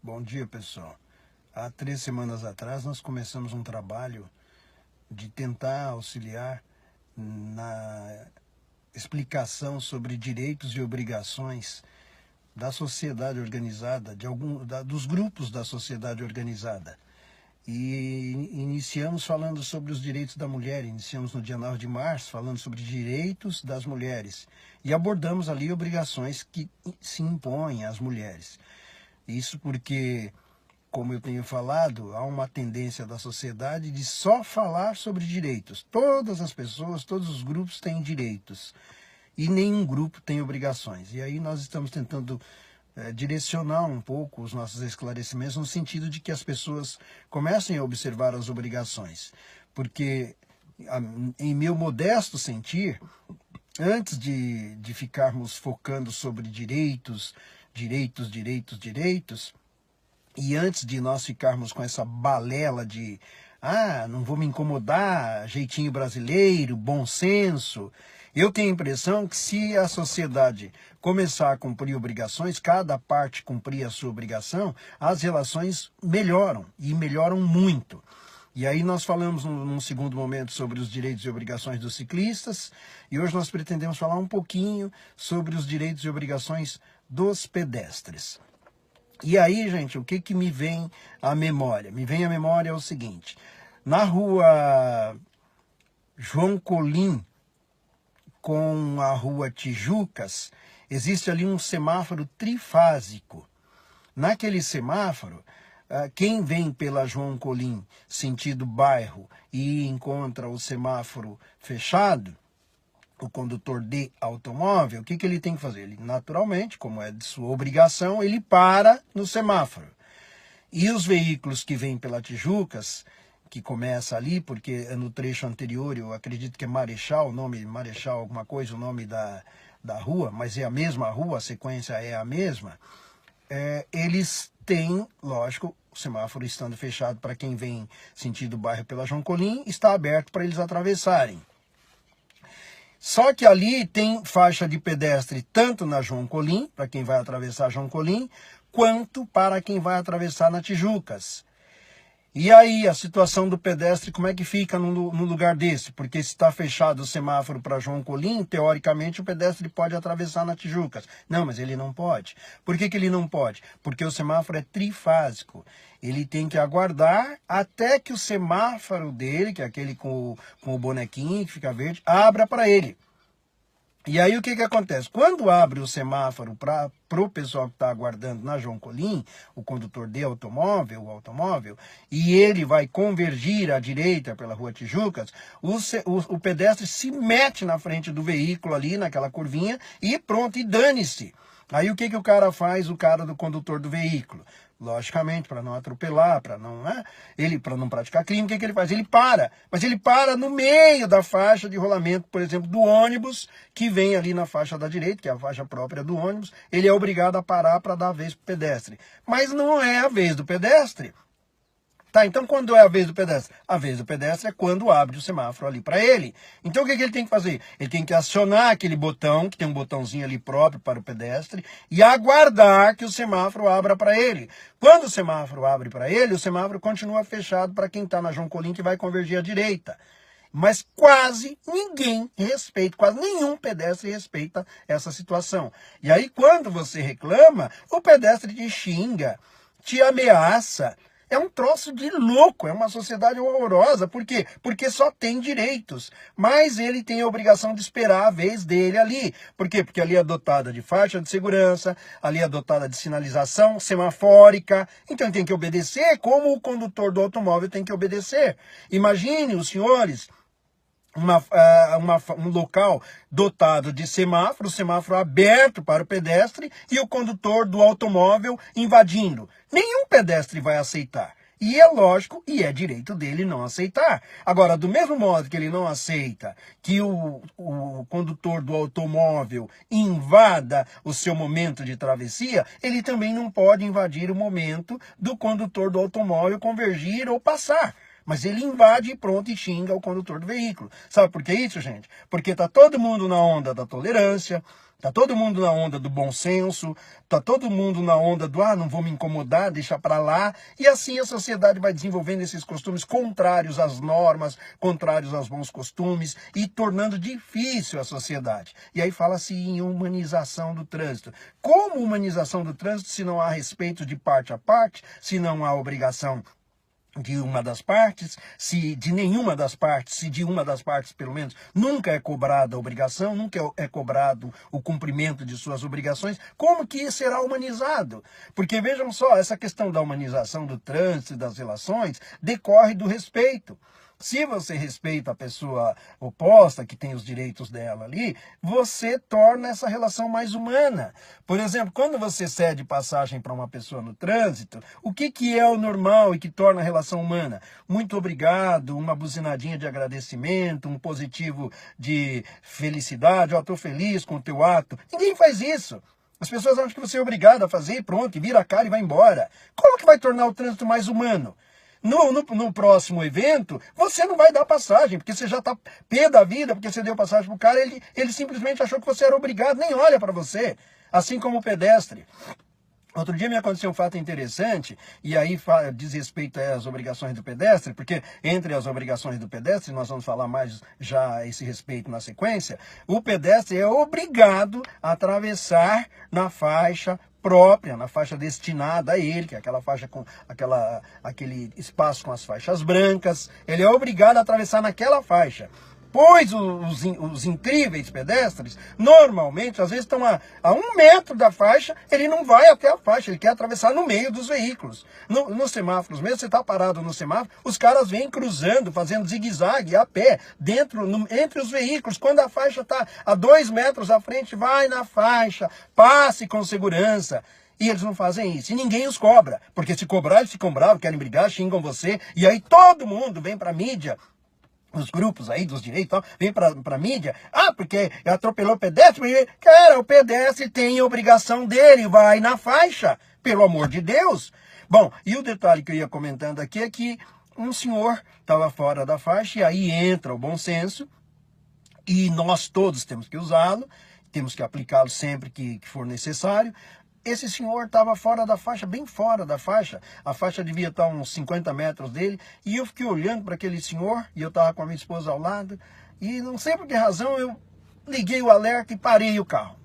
Bom dia, pessoal. Há 3 semanas atrás, nós começamos um trabalho de tentar auxiliar na explicação sobre direitos e obrigações da sociedade organizada, dos grupos da sociedade organizada. E iniciamos falando sobre os direitos da mulher, iniciamos no dia 9 de março falando sobre direitos das mulheres e abordamos ali obrigações que se impõem às mulheres. Isso porque, como eu tenho falado, há uma tendência da sociedade de só falar sobre direitos. Todas as pessoas, todos os grupos têm direitos e nenhum grupo tem obrigações. E aí nós estamos tentando direcionar um pouco os nossos esclarecimentos no sentido de que as pessoas comecem a observar as obrigações. Porque, em meu modesto sentir, antes de ficarmos focando sobre direitos, e antes de nós ficarmos com essa balela de não vou me incomodar, jeitinho brasileiro, bom senso, eu tenho a impressão que se a sociedade começar a cumprir obrigações, cada parte cumprir a sua obrigação, as relações melhoram, e melhoram muito. E aí nós falamos num segundo momento sobre os direitos e obrigações dos ciclistas, e hoje nós pretendemos falar um pouquinho sobre os direitos e obrigações dos pedestres. E aí, gente, o que me vem à memória? Me vem à memória o seguinte: na rua João Colim, com a rua Tijucas, existe ali um semáforo trifásico. Naquele semáforo, quem vem pela João Colim, sentido bairro, e encontra o semáforo fechado, o condutor de automóvel, o que ele tem que fazer? Ele, naturalmente, como é de sua obrigação, ele para no semáforo. E os veículos que vêm pela Tijucas, que começa ali, porque no trecho anterior, eu acredito que é Marechal, o nome Marechal alguma coisa, o nome da rua, mas é a mesma rua, a sequência é a mesma, eles têm, lógico, o semáforo estando fechado para quem vem sentido bairro pela João Colim, está aberto para eles atravessarem. Só que ali tem faixa de pedestre tanto na João Colim, para quem vai atravessar a João Colim, quanto para quem vai atravessar na Tijucas. E aí, a situação do pedestre, como é que fica no lugar desse? Porque se está fechado o semáforo para João Colim, teoricamente o pedestre pode atravessar na Tijucas. Não, mas ele não pode. Por que ele não pode? Porque o semáforo é trifásico. Ele tem que aguardar até que o semáforo dele, que é aquele com o bonequinho que fica verde, abra para ele. E aí o que acontece? Quando abre o semáforo para o pessoal que está aguardando na João Colim, o condutor de automóvel, e ele vai convergir à direita pela rua Tijucas, o pedestre se mete na frente do veículo ali, naquela curvinha, e pronto, e dane-se. Aí o que o cara faz, o cara do condutor do veículo? Logicamente, para não atropelar, para não praticar crime, o que ele faz? Ele para, mas ele para no meio da faixa de rolamento, por exemplo, do ônibus, que vem ali na faixa da direita, que é a faixa própria do ônibus, ele é obrigado a parar para dar a vez para o pedestre. Mas não é a vez do pedestre. Tá, então quando é a vez do pedestre? A vez do pedestre é quando abre o semáforo ali para ele. Então o que ele tem que fazer? Ele tem que acionar aquele botão, que tem um botãozinho ali próprio para o pedestre, e aguardar que o semáforo abra para ele. Quando o semáforo abre para ele, o semáforo continua fechado para quem está na João Colim, que vai convergir à direita. Mas quase ninguém respeita, quase nenhum pedestre respeita essa situação. E aí quando você reclama, o pedestre te xinga, te ameaça. É um troço de louco, é uma sociedade horrorosa. Por quê? Porque só tem direitos. Mas ele tem a obrigação de esperar a vez dele ali. Por quê? Porque ali é dotada de faixa de segurança, ali é dotada de sinalização semafórica. Então ele tem que obedecer como o condutor do automóvel tem que obedecer. Imagine os senhores um local dotado de semáforo aberto para o pedestre e o condutor do automóvel invadindo. Nenhum pedestre vai aceitar. E é lógico, e é direito dele não aceitar. Agora, do mesmo modo que ele não aceita que o condutor do automóvel invada o seu momento de travessia, ele também não pode invadir o momento do condutor do automóvel convergir ou passar. mas ele invade e pronto e xinga o condutor do veículo. Sabe por que isso, gente? Porque tá todo mundo na onda da tolerância, tá todo mundo na onda do bom senso, tá todo mundo na onda do não vou me incomodar, deixa para lá, e assim a sociedade vai desenvolvendo esses costumes contrários às normas, contrários aos bons costumes e tornando difícil a sociedade. E aí fala-se em humanização do trânsito. Como humanização do trânsito se não há respeito de parte a parte, se não há obrigação de uma das partes, se de nenhuma das partes, se de uma das partes, pelo menos, nunca é cobrada a obrigação, nunca é cobrado o cumprimento de suas obrigações, como que será humanizado? Porque vejam só, essa questão da humanização do trânsito e das relações decorre do respeito. Se você respeita a pessoa oposta, que tem os direitos dela ali, você torna essa relação mais humana. Por exemplo, quando você cede passagem para uma pessoa no trânsito, o que é o normal e que torna a relação humana? Muito obrigado, uma buzinadinha de agradecimento, um positivo de felicidade, estou feliz com o teu ato. Ninguém faz isso. As pessoas acham que você é obrigado a fazer e pronto, e vira a cara e vai embora. Como que vai tornar o trânsito mais humano? No próximo evento, você não vai dar passagem, porque você já está pé da vida, porque você deu passagem para o cara, ele simplesmente achou que você era obrigado, nem olha para você, assim como o pedestre. Outro dia me aconteceu um fato interessante, e aí diz respeito às obrigações do pedestre, porque entre as obrigações do pedestre, nós vamos falar mais já a esse respeito na sequência, o pedestre é obrigado a atravessar na faixa própria, na faixa destinada a ele, que é aquela faixa com aquele espaço com as faixas brancas, ele é obrigado a atravessar naquela faixa. Pois os incríveis pedestres, normalmente, às vezes estão a 1 metro da faixa, ele não vai até a faixa, ele quer atravessar no meio dos veículos. Nos semáforos mesmo, você está parado no semáforo, os caras vêm cruzando, fazendo zigue-zague a pé, entre os veículos. Quando a faixa está a 2 metros à frente, vai na faixa, passe com segurança. E eles não fazem isso. E ninguém os cobra. Porque se cobrar, eles ficam bravos, querem brigar, xingam você. E aí todo mundo vem para a mídia, os grupos aí dos direitos, tal, vem pra mídia, porque atropelou o pedestre, porque, cara, o pedestre tem a obrigação dele, vai na faixa, pelo amor de Deus. Bom, e o detalhe que eu ia comentando aqui é que um senhor estava fora da faixa, e aí entra o bom senso, e nós todos temos que usá-lo, temos que aplicá-lo sempre que for necessário. Esse senhor estava fora da faixa, bem fora da faixa. A faixa devia estar uns 50 metros dele. E eu fiquei olhando para aquele senhor, e eu estava com a minha esposa ao lado. E não sei por que razão, eu liguei o alerta e parei o carro.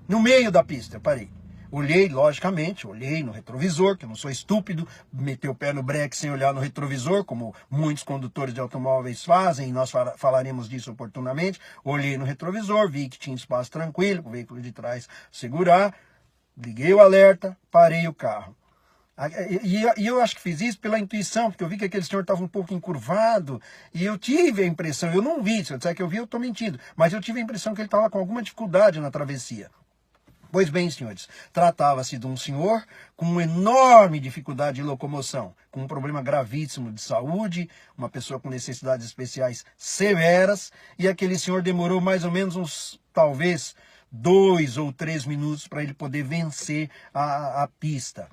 No meio da pista, eu parei. Olhei, logicamente, olhei no retrovisor, que eu não sou estúpido, meteu o pé no breque sem olhar no retrovisor, como muitos condutores de automóveis fazem, e nós falaremos disso oportunamente. Olhei no retrovisor, vi que tinha espaço tranquilo, para o veículo de trás segurar. Liguei o alerta, parei o carro. E eu acho que fiz isso pela intuição, porque eu vi que aquele senhor estava um pouco encurvado, e eu tive a impressão, eu não vi, se eu disser que eu vi, eu estou mentindo, mas eu tive a impressão que ele estava com alguma dificuldade na travessia. Pois bem, senhores, tratava-se de um senhor com uma enorme dificuldade de locomoção, com um problema gravíssimo de saúde, uma pessoa com necessidades especiais severas, e aquele senhor demorou mais ou menos uns, talvez, 2 ou 3 minutos para ele poder vencer a pista.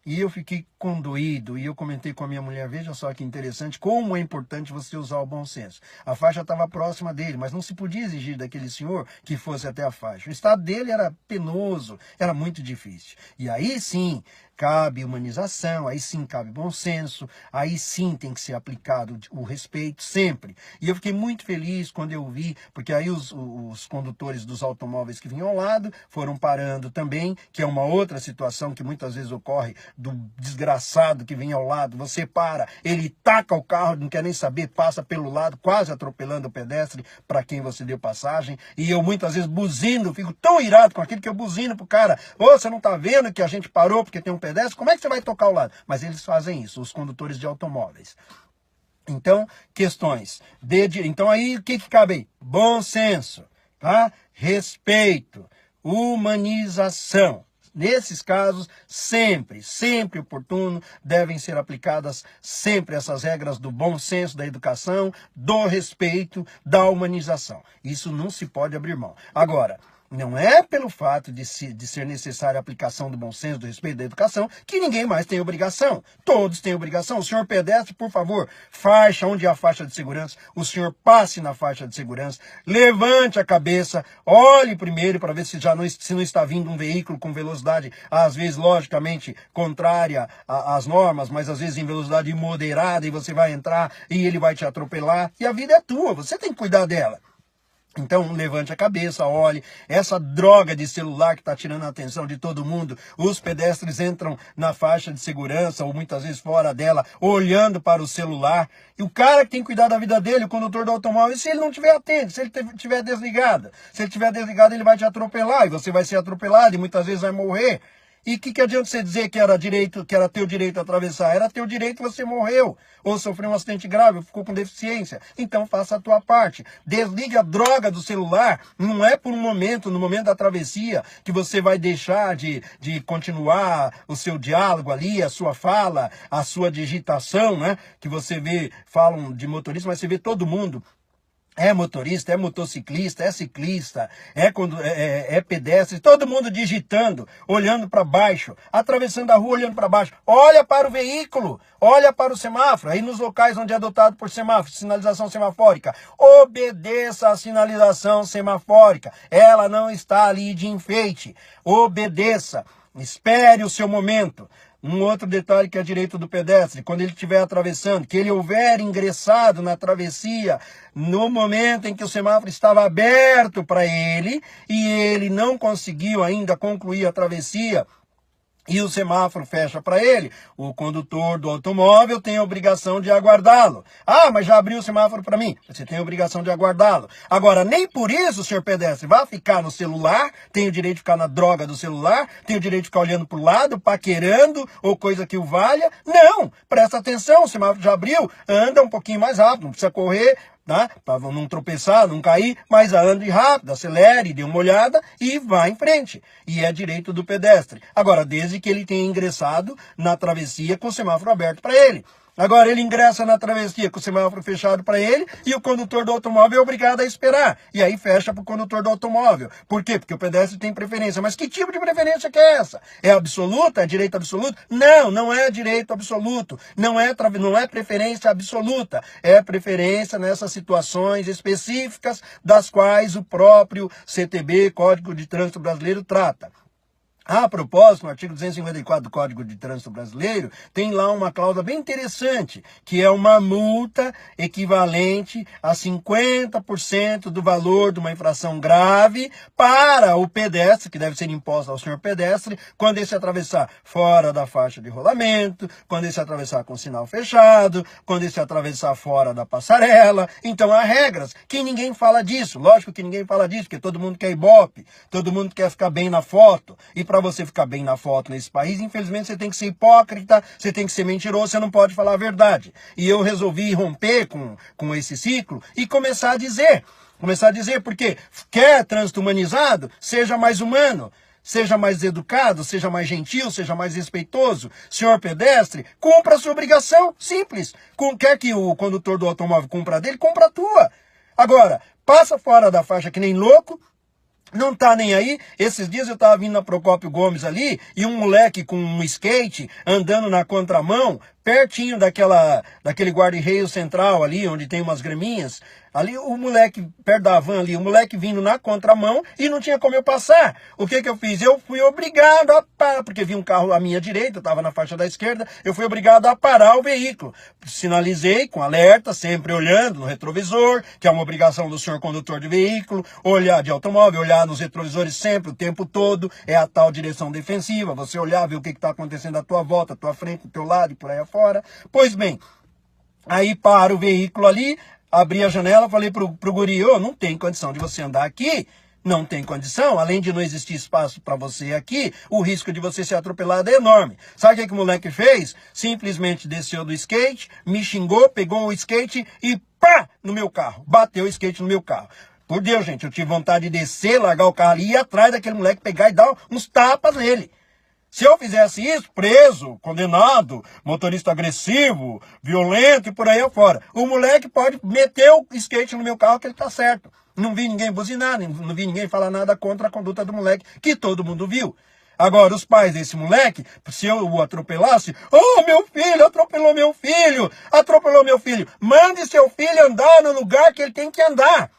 E eu fiquei condoído, e eu comentei com a minha mulher, veja só que interessante, como é importante você usar o bom senso. A faixa estava próxima dele, mas não se podia exigir daquele senhor que fosse até a faixa. O estado dele era penoso, era muito difícil. E aí sim, cabe humanização, aí sim cabe bom senso, aí sim tem que ser aplicado o respeito sempre. E eu fiquei muito feliz quando eu vi, porque aí os condutores dos automóveis que vinham ao lado foram parando também, que é uma outra situação que muitas vezes ocorre do desgraçado que vem ao lado, você para, ele taca o carro, não quer nem saber, passa pelo lado, quase atropelando o pedestre para quem você deu passagem, e eu muitas vezes buzino, fico tão irado com aquilo que eu buzino pro cara, você não tá vendo que a gente parou porque tem um pedestre, como é que você vai tocar ao lado? Mas eles fazem isso, os condutores de automóveis. Então, questões. Então aí, o que cabe aí? Bom senso, tá? Respeito, humanização. Nesses casos, sempre oportuno, devem ser aplicadas sempre essas regras do bom senso, da educação, do respeito, da humanização. Isso não se pode abrir mão. Agora, Não é pelo fato de ser necessária a aplicação do bom senso, do respeito da educação, que ninguém mais tem obrigação. Todos têm obrigação. O senhor pedestre, por favor, faixa onde há faixa de segurança. O senhor passe na faixa de segurança, levante a cabeça, olhe primeiro para ver se não está vindo um veículo com velocidade, às vezes, logicamente, contrária às normas, mas às vezes em velocidade moderada, e você vai entrar e ele vai te atropelar. E a vida é tua, você tem que cuidar dela. Então, levante a cabeça, olhe, essa droga de celular que está tirando a atenção de todo mundo, os pedestres entram na faixa de segurança, ou muitas vezes fora dela, olhando para o celular, e o cara que tem que cuidar da vida dele, o condutor do automóvel, se ele não estiver atento, se ele estiver desligado, ele vai te atropelar, e você vai ser atropelado, e muitas vezes vai morrer. E o que adianta você dizer que era teu direito a atravessar? Era teu direito, você morreu. Ou sofreu um acidente grave, ou ficou com deficiência. Então faça a tua parte. Desligue a droga do celular. Não é por um momento, no momento da travessia, que você vai deixar de continuar o seu diálogo ali, a sua fala, a sua digitação, né? Que você vê, falam de motorista, mas você vê todo mundo. É motorista, é motociclista, é ciclista, é pedestre, todo mundo digitando, olhando para baixo, atravessando a rua, olhando para baixo. Olha para o veículo, olha para o semáforo. Aí nos locais onde é adotado por semáforo, sinalização semafórica, obedeça a sinalização semafórica. Ela não está ali de enfeite. Obedeça, espere o seu momento. Um outro detalhe que é direito do pedestre, quando ele estiver atravessando, que ele houver ingressado na travessia no momento em que o semáforo estava aberto para ele e ele não conseguiu ainda concluir a travessia, e o semáforo fecha para ele, o condutor do automóvel tem a obrigação de aguardá-lo. Ah, mas já abriu o semáforo para mim. Você tem a obrigação de aguardá-lo. Agora, nem por isso, senhor pedestre, vai ficar no celular, tem o direito de ficar na droga do celular, tem o direito de ficar olhando para o lado, paquerando, ou coisa que o valha. Não, presta atenção, o semáforo já abriu, anda um pouquinho mais rápido, não precisa correr, tá? Para não tropeçar, não cair, mas ande rápido, acelere, dê uma olhada e vá em frente. E é direito do pedestre. Agora, desde que ele tenha ingressado na travessia com o semáforo aberto para ele. Agora ele ingressa na travessia com o semáforo fechado para ele e o condutor do automóvel é obrigado a esperar. E aí fecha para o condutor do automóvel. Por quê? Porque o pedestre tem preferência. Mas que tipo de preferência que é essa? É absoluta? É direito absoluto? Não, não é direito absoluto. Não é preferência absoluta. É preferência nessas situações específicas das quais o próprio CTB, Código de Trânsito Brasileiro, trata. A propósito, no artigo 254 do Código de Trânsito Brasileiro, tem lá uma cláusula bem interessante, que é uma multa equivalente a 50% do valor de uma infração grave para o pedestre, que deve ser imposta ao senhor pedestre, quando ele se atravessar fora da faixa de rolamento, quando ele se atravessar com sinal fechado, quando ele se atravessar fora da passarela. Então há regras, que ninguém fala disso. Lógico que ninguém fala disso, porque todo mundo quer ibope, todo mundo quer ficar bem na foto. E para você ficar bem na foto nesse país, infelizmente você tem que ser hipócrita, você tem que ser mentiroso, você não pode falar a verdade. E eu resolvi romper com esse ciclo e começar a dizer, porque quer trânsito humanizado, seja mais humano, seja mais educado, seja mais gentil, seja mais respeitoso. Senhor pedestre, cumpra a sua obrigação, simples. Quer que o condutor do automóvel cumpra a dele, cumpra a tua. Agora, passa fora da faixa que nem louco, não tá nem aí. Esses dias eu tava vindo na Procópio Gomes ali e um moleque com um skate andando na contramão, pertinho daquele guarda-reio central ali, onde tem umas graminhas. Ali o moleque, perto da van ali, o moleque vindo na contramão e não tinha como eu passar. O que eu fiz? Eu fui obrigado a parar, porque vi um carro à minha direita, eu estava na faixa da esquerda, eu fui obrigado a parar o veículo. Sinalizei com alerta, sempre olhando no retrovisor, que é uma obrigação do senhor condutor de veículo, olhar de automóvel, olhar nos retrovisores sempre, o tempo todo, é a tal direção defensiva, você olhar, ver o que está acontecendo à tua volta, à tua frente, do teu lado e por aí afora. Pois bem, aí para o veículo ali, abri a janela, falei pro guri, não tem condição de você andar aqui, não tem condição, além de não existir espaço para você aqui, o risco de você ser atropelado é enorme. Sabe o que o moleque fez? Simplesmente desceu do skate, me xingou, pegou o skate e pá, no meu carro, bateu o skate no meu carro. Por Deus, gente, eu tive vontade de descer, largar o carro ali e ir atrás daquele moleque, pegar e dar uns tapas nele. Se eu fizesse isso, preso, condenado, motorista agressivo, violento e por aí afora. O moleque pode meter o skate no meu carro que ele tá certo. Não vi ninguém buzinar, não vi ninguém falar nada contra a conduta do moleque, que todo mundo viu. Agora, os pais desse moleque, se eu o atropelasse, oh, meu filho, atropelou meu filho, atropelou meu filho. Mande seu filho andar no lugar que ele tem que andar.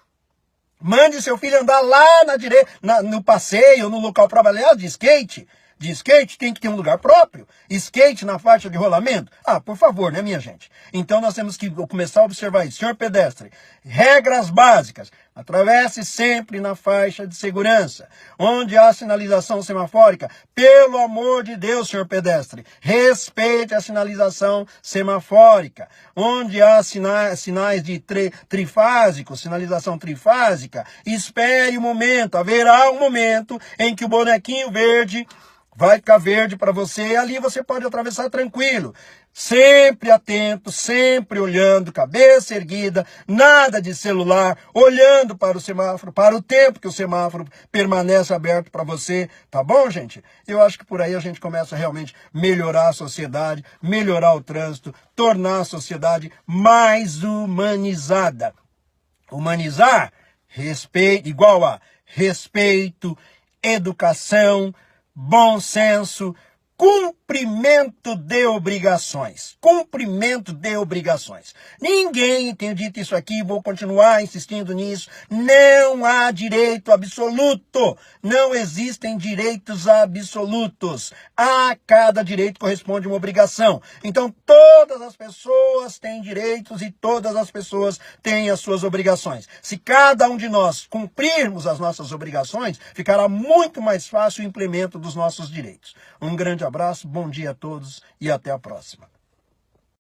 Mande seu filho andar lá na direita, no passeio, no local para trabalhar de skate. De skate tem que ter um lugar próprio. Skate na faixa de rolamento? Ah, por favor, né, minha gente? Então nós temos que começar a observar isso. Senhor pedestre, regras básicas. Atravesse sempre na faixa de segurança. Onde há sinalização semafórica, pelo amor de Deus, senhor pedestre, respeite a sinalização semafórica. Onde há sinais de trifásicos, sinalização trifásica, espere um momento. Haverá um momento em que o bonequinho verde vai ficar verde para você e ali você pode atravessar tranquilo. Sempre atento, sempre olhando, cabeça erguida, nada de celular, olhando para o semáforo, para o tempo que o semáforo permanece aberto para você. Tá bom, gente? Eu acho que por aí a gente começa a realmente melhorar a sociedade, melhorar o trânsito, tornar a sociedade mais humanizada. Humanizar, respeito, igual a respeito, educação, bom senso, cumprimento de obrigações. Cumprimento de obrigações. Ninguém tem dito isso aqui, vou continuar insistindo nisso. Não há direito absoluto. Não existem direitos absolutos. A cada direito corresponde uma obrigação. Então, todas as pessoas têm direitos e todas as pessoas têm as suas obrigações. Se cada um de nós cumprirmos as nossas obrigações, ficará muito mais fácil o implemento dos nossos direitos. Um grande abraço, bom dia a todos e até a próxima.